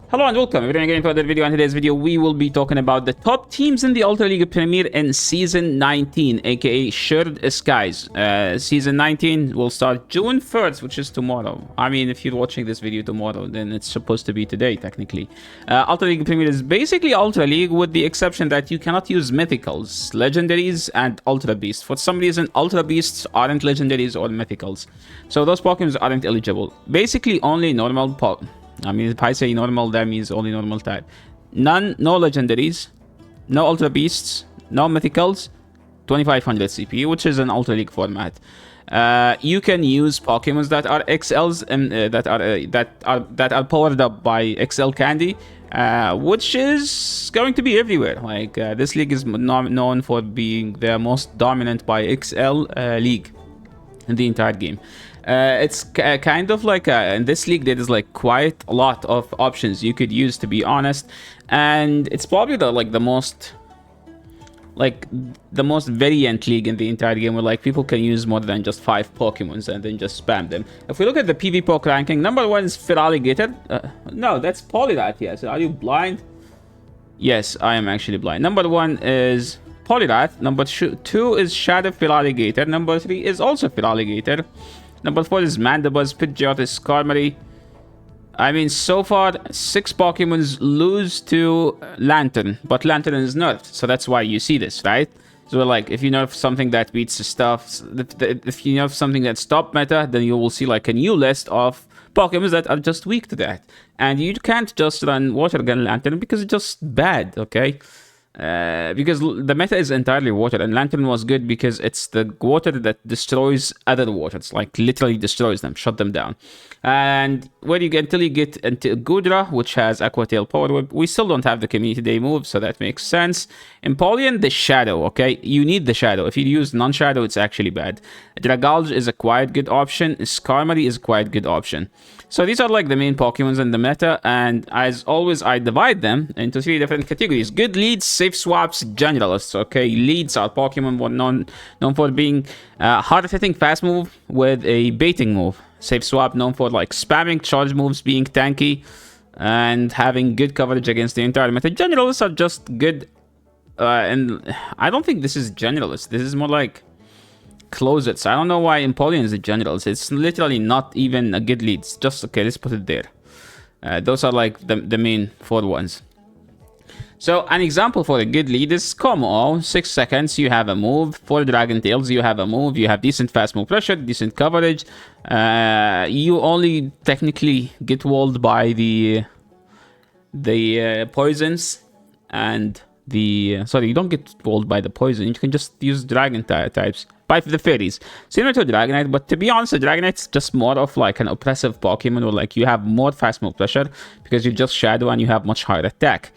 Hello and welcome. We're going to get into another video. In today's video, we will be talking about the top teams in the Ultra League Premier in Season 19, aka Shared Skies. Season 19 will start June 1st, which is tomorrow. I mean, if you're watching this video tomorrow, then it's supposed to be today, technically. Ultra League Premier is basically Ultra League, with the exception that you cannot use Mythicals, Legendaries, and Ultra Beasts. For some reason, Ultra Beasts aren't Legendaries or Mythicals. So those Pokemon aren't eligible. Basically, only normal Pokemon. I mean, if I say normal, that means only normal type. No legendaries, no ultra beasts, no mythicals, 2500 CP, which is an Ultra League format. You can use Pokemons that are XLs and that are powered up by XL Candy, which is going to be everywhere. Like this league is known for being the most dominant by XL league in the entire game. It's kind of like in this league there is like quite a lot of options you could use, to be honest, and it's probably the most variant league in the entire game, where like people can use more than just 5 Pokemons and then just spam them. If we look at the PvP ranking, number 1 is Feraligatr. No, that's Poliwrath. Yes, are you blind? Yes, I am actually blind. Number 1 is Poliwrath. Number 2 is Shadow Feraligatr. Number 3 is also Feraligatr. Number 4 is Mandibuzz, Pidgeotto, Skarmory. I mean, so far, 6 Pokemons lose to Lantern, but Lantern is nerfed, so that's why you see this, right? So, like, if you nerf something that beats the stuff, if you nerf something that's top meta, then you will see, like, a new list of Pokemons that are just weak to that. And you can't just run Water Gun Lantern because it's just bad, okay? Because the meta is entirely water, and Lantern was good because it's the water that destroys other waters, like literally destroys them, shut them down. And when you get until you get into Gudra, which has Aqua Tail Power Whip, we still don't have the Community Day move, so that makes sense. Empoleon, the Shadow, okay? You need the Shadow. If you use non-Shadow, it's actually bad. Dragalge is a quite good option. Skarmory is a quite good option. So these are like the main Pokemons in the meta, and as always, I divide them into 3 different categories. Good leads, safe swaps, generalists, okay? Leads are Pokemon known for being hard-hitting fast move with a baiting move. Safe swap known for like spamming charge moves, being tanky, and having good coverage against the entire meta. Generalists are just good, and I don't think this is generalist. This is more like closets. I don't know why Empoleon is a generalist. It's literally not even a good lead. It's just, okay, let's put it there. Those are like the main 4 ones. So an example for a good lead is Como. 6 seconds, you have a move. 4 Dragon Tails, you have a move. You have decent fast move pressure, decent coverage. You only technically get walled by the poisons and sorry, you don't get walled by the poison. You can just use dragon types by the fairies, similar to Dragonite. But to be honest, the Dragonite's just more of like an oppressive Pokemon, where like you have more fast move pressure because you just Shadow and you have much higher attack.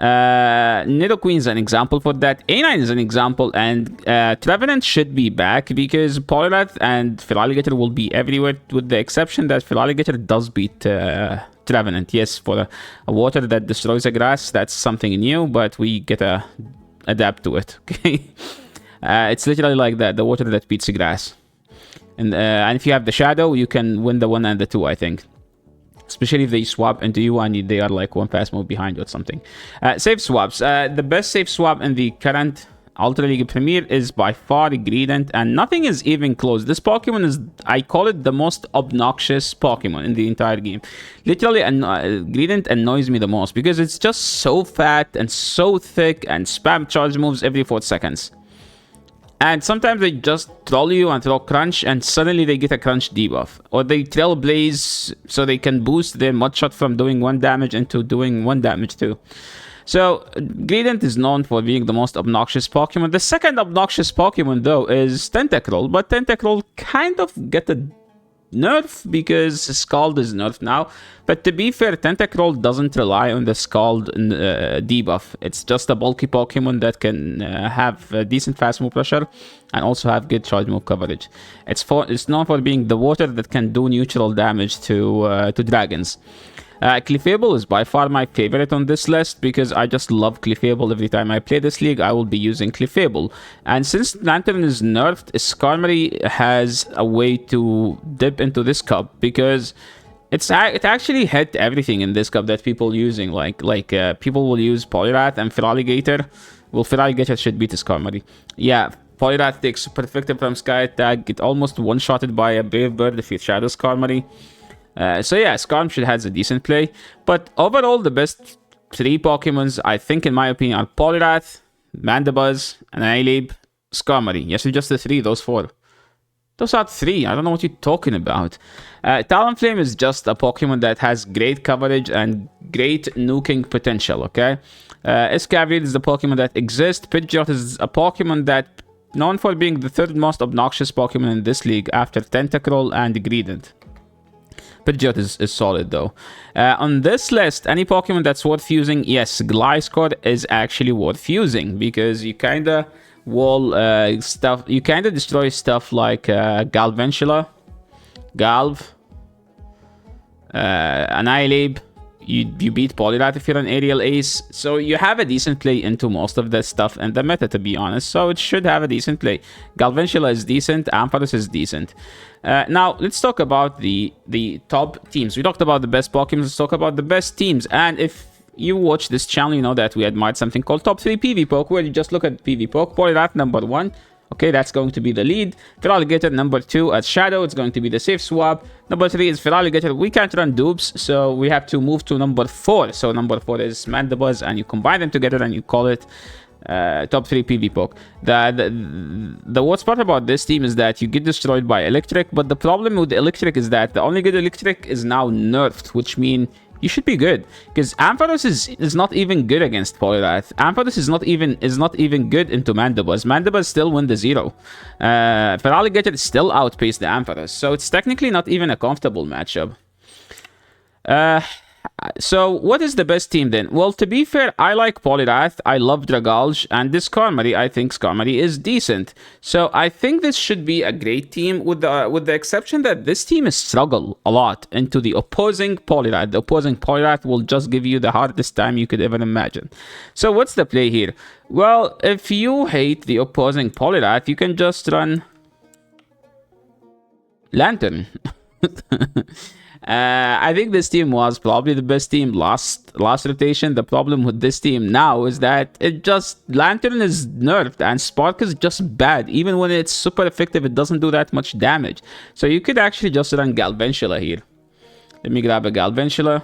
Nidoqueen is an example for that. A9 is an example, and Trevenant should be back because Poliwrath and Feraligatr will be everywhere, with the exception that Feraligatr does beat Trevenant. Yes, for a water that destroys the grass, that's something new, but we gotta adapt to it, okay? It's literally like that, the water that beats the grass. And if you have the Shadow, you can win the 1 and the 2, I think. Especially if they swap into you and they are like 1 fast move behind you or something. Safe swaps. The best safe swap in the current Ultra League Premier is by far Greedent, and nothing is even close. This Pokemon is, I call it the most obnoxious Pokemon in the entire game. Literally, Greedent annoys me the most because it's just so fat and so thick and spam charge moves every 4 seconds. And sometimes they just troll you and throw Crunch, and suddenly they get a Crunch debuff. Or they Trailblaze so they can boost their Mudshot from doing 1 damage into doing 1 damage too. So, Greedent is known for being the most obnoxious Pokemon. The second obnoxious Pokemon, though, is Tentacruel. But Tentacruel kind of get a nerf because Scald is nerfed now. But to be fair, Tentacruel doesn't rely on the Scald debuff. It's just a bulky Pokemon that can have decent fast move pressure and also have good charge move coverage. It's known for being the water that can do neutral damage to dragons. Clefable is by far my favorite on this list because I just love Clefable. Every time I play this league, I will be using Clefable. And since Lantern is nerfed, Skarmory has a way to dip into this cup because It actually hit everything in this cup that people using. People will use Polyrath and Feraligator. Well, Feraligator should beat Skarmory. Yeah, Polyrath takes super effective from Sky Attack. Get almost one-shotted by a Brave Bird if you Shadow Skarmory. So yeah, Skarm should has a decent play. But overall, the best 3 Pokemons, I think, in my opinion, are Polyrath, Mandibuzz, and Annihilape, Skarmory. Yes, just the 3, those 4. Those are 3. I don't know what you're talking about. Talonflame is just a Pokemon that has great coverage and great nuking potential, okay? Escavalier is the Pokemon that exists. Pidgeot is a Pokemon that known for being the 3rd most obnoxious Pokemon in this league after Tentacruel and Greedent. Pidgeot is solid though. On this list, any Pokemon that's worth using, yes, Gliscor is actually worth using because you kinda you kinda destroy stuff like Galvantula, Galv, Annihilape. You beat Polyrath if you're an aerial ace, so you have a decent play into most of the stuff in the meta, to be honest, so it should have a decent play. Galvantula is decent, Ampharos is decent. Now, let's talk about the top teams. We talked about the best Pokemon, let's talk about the best teams, and if you watch this channel, you know that we admired something called Top 3 PvPoke, where you just look at PvPoke. Polyrath number 1, okay, that's going to be the lead. Feraligator number 2 as Shadow, it's going to be the safe swap. Number 3 is Feraligator. We can't run dupes, so we have to move to number 4. So number 4 is Mandibuzz, and you combine them together and you call it top 3 PvPoke. The worst part about this team is that you get destroyed by Electric, but the problem with the Electric is that the only good Electric is now nerfed, which means you should be good, because Ampharos is not even good against Polyrath. Ampharos is not even good into Mandibuzz. Mandibuzz still win the 0. Feraligator still outpaced the Ampharos, so it's technically not even a comfortable matchup. So what is the best team then? Well, to be fair, I like Polyrath, I love Dragalge, and this Skarmory, I think Skarmory is decent. So I think this should be a great team, with the exception that this team is struggle a lot into the opposing Polyrath. The opposing Polyrath will just give you the hardest time you could ever imagine. So what's the play here? Well, if you hate the opposing Polyrath, you can just run Lantern. I think this team was probably the best team last rotation. The problem with this team now is that Lantern is nerfed and Spark is just bad. Even when it's super effective, it doesn't do that much damage. So you could actually just run Galvantula here. Let me grab a Galvantula.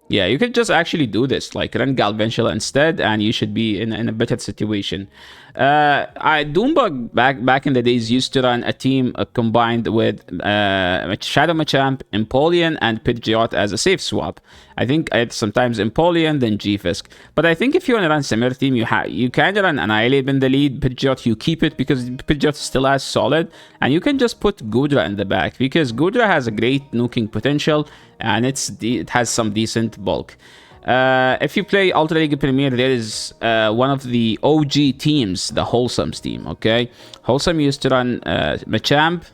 Yeah, you could just actually do this, like run Galvantula instead, and you should be in a better situation. Doombug back in the days used to run a team combined with Shadow Machamp, Empoleon, and Pidgeot as a safe swap. I think it's sometimes Empoleon, then G-Fisk. But I think if you want to run similar team, you can run Annihilape in the lead. Pidgeot, you keep it because Pidgeot still has solid, and you can just put Goodra in the back because Goodra has a great nuking potential, and it has some decent bulk. If you play Ultra League Premier, there is one of the OG teams, the Wholesome's team, okay? Wholesome used to run Machamp,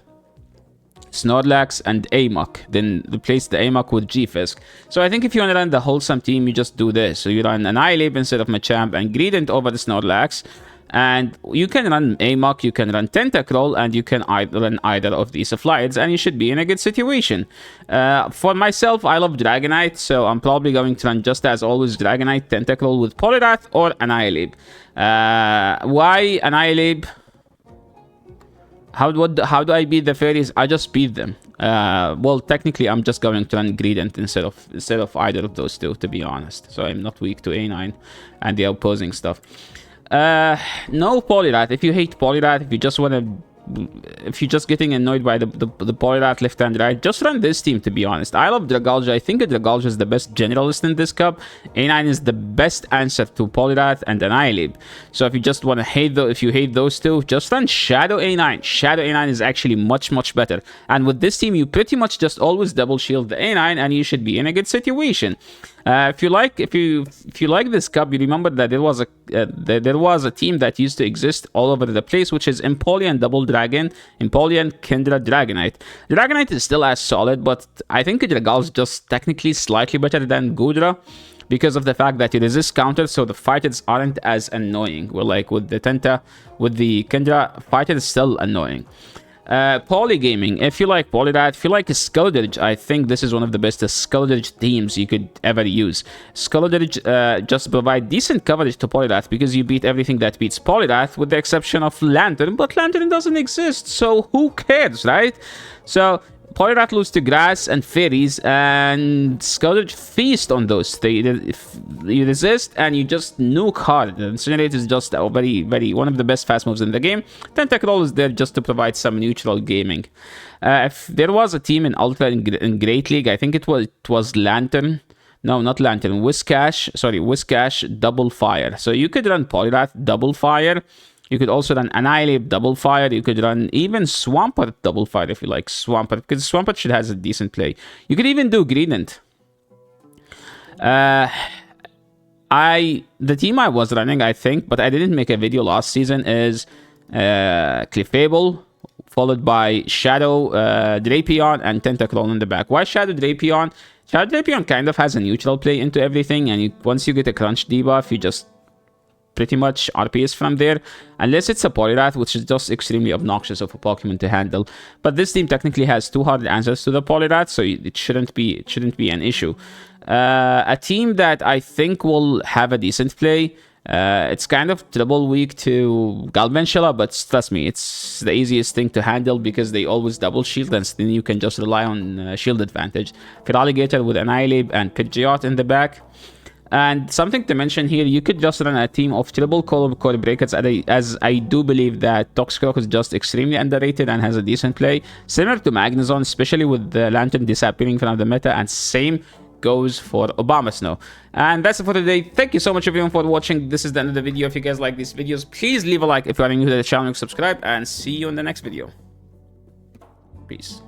Snorlax, and Amok, then replace the Amok with G-Fisk. So I think if you want to run the Wholesome team, you just do this. So you run Annihilape instead of Machamp and Greedent over the Snorlax. And you can run Amok, you can run Tentacruel, and you can run either of these Flights, and you should be in a good situation. For myself, I love Dragonite, so I'm probably going to run, just as always, Dragonite, Tentacruel with Polyrath or Annihilape. Why Annihilape? How do I beat the fairies? I just beat them. Well, technically, I'm just going to run Greedent instead of either of those two, to be honest. So I'm not weak to A9 and the opposing stuff. No Polyrath. If you hate Polyrath, if you're just getting annoyed by the Polyrath left and right, just run this team, to be honest. I love Dragalge. I think Dragalge is the best generalist in this cup. A9 is the best answer to Polyrath and Annihilape. So if you just want to if you hate those two, just run Shadow A9. Shadow A9 is actually much better. And with this team, you pretty much just always double shield the A9, and you should be in a good situation. If you like this cup, you remember that there was a team that used to exist all over the place, which is Empoleon Double Dragon, Empoleon Kindra Dragonite. Dragonite is still as solid, but I think Dragalge is just technically slightly better than Goodra, because of the fact that it resists counters, so the fighters aren't as annoying. Well, like with the Kindra, fighters is still annoying. Polygaming. If you like Polyrat, if you like Skulldurge, I think this is one of the best Skulldurge themes you could ever use. Skulldurge just provide decent coverage to Polyrat because you beat everything that beats Polyrat with the exception of Lantern, but Lantern doesn't exist, so who cares, right? So Polyrat lose to Grass and Fairies, and Skulldurge feast on those. If you resist and you just nuke hard. Incinerate is just a very one of the best fast moves in the game. Tentacruel is there just to provide some neutral gaming. If there was a team in Ultra in Great League, I think it was Lantern. No, not Lantern. Whiscash. Sorry, Whiscash Double Fire. So you could run Polyrat Double Fire. You could also run Annihilate Double Fire. You could run even Swampert Double Fire if you like Swampert, because Swampert should has a decent play. You could even do Greedent. The team I was running, I think, but I didn't make a video last season, is Clefable, followed by Shadow, Drapion, and Tentacruel in the back. Why Shadow Drapion? Shadow Drapion kind of has a neutral play into everything, and once you get a crunch debuff, you just pretty much RPS from there, unless it's a Polyrat, which is just extremely obnoxious of a Pokemon to handle. But this team technically has 2 hard answers to the Polyrat, so it shouldn't be an issue. A team that I think will have a decent play. It's kind of double weak to Galvantula, but trust me, it's the easiest thing to handle because they always double shield, and then you can just rely on shield advantage. Feraligatr with Annihilate and Pidgeot in the back. And something to mention here, you could just run a team of triple core breakers, as I do believe that Toxicroak is just extremely underrated and has a decent play. Similar to Magnezone, especially with the Lantern disappearing from the meta, and same goes for Obamasnow. And that's it for today. Thank you so much everyone for watching. This is the end of the video. If you guys like these videos, please leave a like. If you are new to the channel, subscribe, and see you in the next video. Peace.